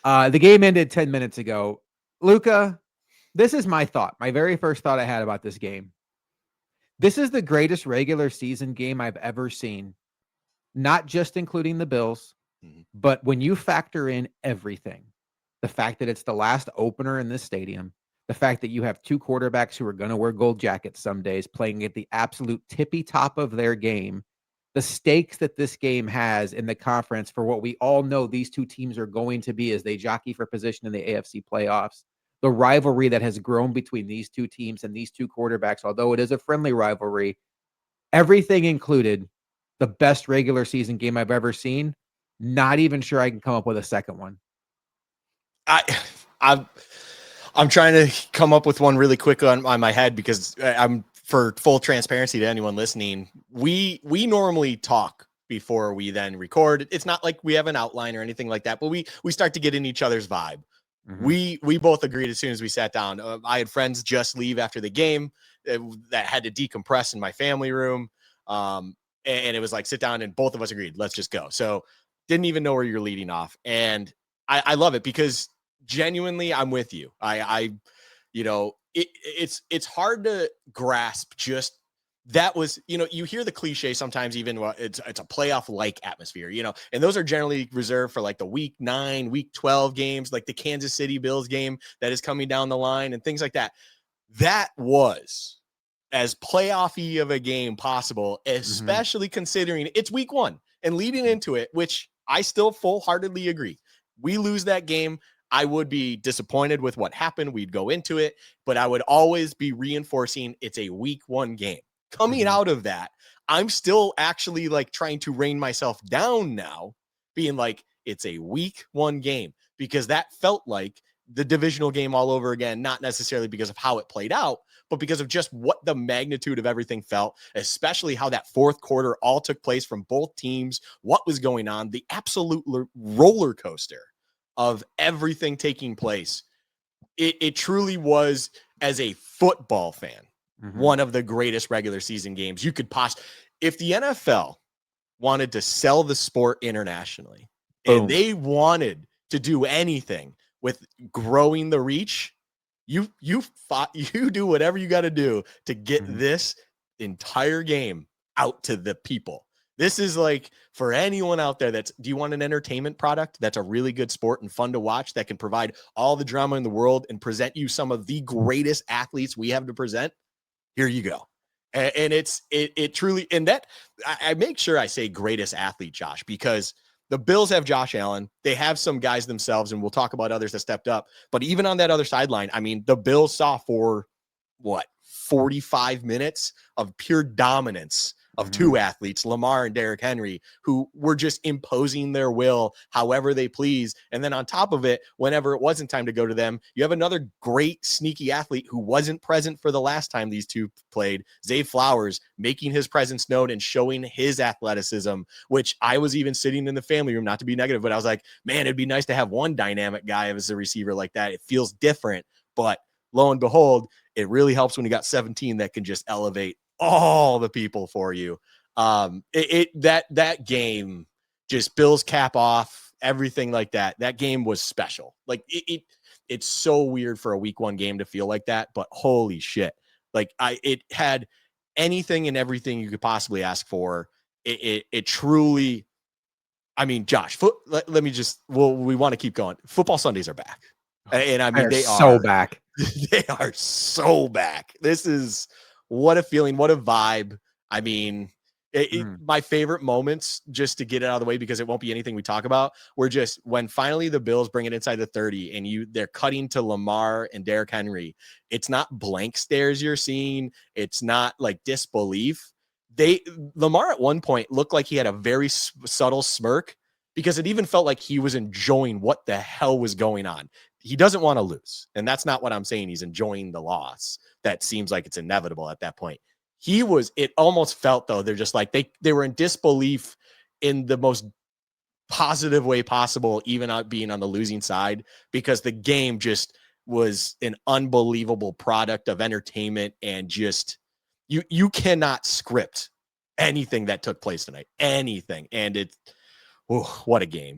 The game ended 10 minutes ago. Luka, this is my thought. My very first thought I had about this game. This is the greatest regular season game I've ever seen, not just including the Bills, but when you factor in everything, the fact that it's the last opener in this stadium, the fact that you have two quarterbacks who are going to wear gold jackets some days playing at the absolute tippy top of their game, the stakes that this game has in the conference for what we all know these two teams are going to be as they jockey for position in the AFC playoffs, the rivalry that has grown between these two teams and these two quarterbacks, although it is a friendly rivalry, everything included, the best regular season game I've ever seen. Not even sure I can come up with a second one. I'm trying to come up with one really quick on my head because I'm, for full transparency to anyone listening, we normally talk before we then record. It's not like we have an outline or anything like that, but we start to get in each other's vibe. Mm-hmm. We both agreed as soon as we sat down. I had friends just leave after the game that had to decompress in my family room. And it was like, sit down, and both of us agreed, let's just go. So didn't even know where you're leading off. And I love it because genuinely I'm with you. It's hard to grasp just that was, you hear the cliche sometimes, even it's a playoff like atmosphere, and those are generally reserved for like the week 9, week 12 games, like the Kansas City Bills game that is coming down the line and things like that. That was as playoffy of a game possible, especially considering it's week 1 and leading into it, which I still full-heartedly agree. We lose that game, I would be disappointed with what happened. We'd go into it, but I would always be reinforcing it's a week 1 game. Coming out of that, I'm still actually like trying to rein myself down now, being like, it's a week 1 game, because that felt like the divisional game all over again, not necessarily because of how it played out, but because of just what the magnitude of everything felt, especially how that fourth quarter all took place from both teams, what was going on, the absolute roller coaster of everything taking place. It truly was, as a football fan, one of the greatest regular season games you could possibly. If the NFL wanted to sell the sport internationally, and they wanted to do anything with growing the reach, you do whatever you got to do to get this entire game out to the people. This is like, for anyone out there do you want an entertainment product that's a really good sport and fun to watch, that can provide all the drama in the world and present you some of the greatest athletes we have to present? Here you go. And it truly, and that I make sure I say greatest athlete, Josh, because the Bills have Josh Allen. They have some guys themselves, and we'll talk about others that stepped up. But even on that other sideline, I mean, the Bills saw for 45 minutes of pure dominance of two athletes, Lamar and Derrick Henry, who were just imposing their will however they please. And then on top of it, whenever it wasn't time to go to them, you have another great sneaky athlete who wasn't present for the last time these two played, Zay Flowers, making his presence known and showing his athleticism, which I was even sitting in the family room, not to be negative, but I was like, man, it'd be nice to have one dynamic guy as a receiver like that. It feels different, but lo and behold, it really helps when you got 17 that can just elevate all the people for you. That game, just Bills cap off, everything like that. That game was special. Like it's so weird for a week 1 game to feel like that, but holy shit. Like it had anything and everything you could possibly ask for. It truly, I mean, Josh, let me just, we want to keep going. Football Sundays are back. And I mean, they are so back. They are so back. This is, what a feeling, what a vibe. I mean, my favorite moments, just to get it out of the way, because it won't be anything we talk about, were just when finally the Bills bring it inside the 30 and they're cutting to Lamar and Derrick Henry. It's not blank stares you're seeing. It's not like disbelief. Lamar at one point looked like he had a very subtle smirk, because it even felt like he was enjoying what the hell was going on. He doesn't want to lose. And that's not what I'm saying. He's enjoying the loss. That seems like it's inevitable at that point. It almost felt, though, they're just like, they were in disbelief in the most positive way possible, even out being on the losing side, because the game just was an unbelievable product of entertainment, and just, you cannot script anything that took place tonight, anything. And what a game.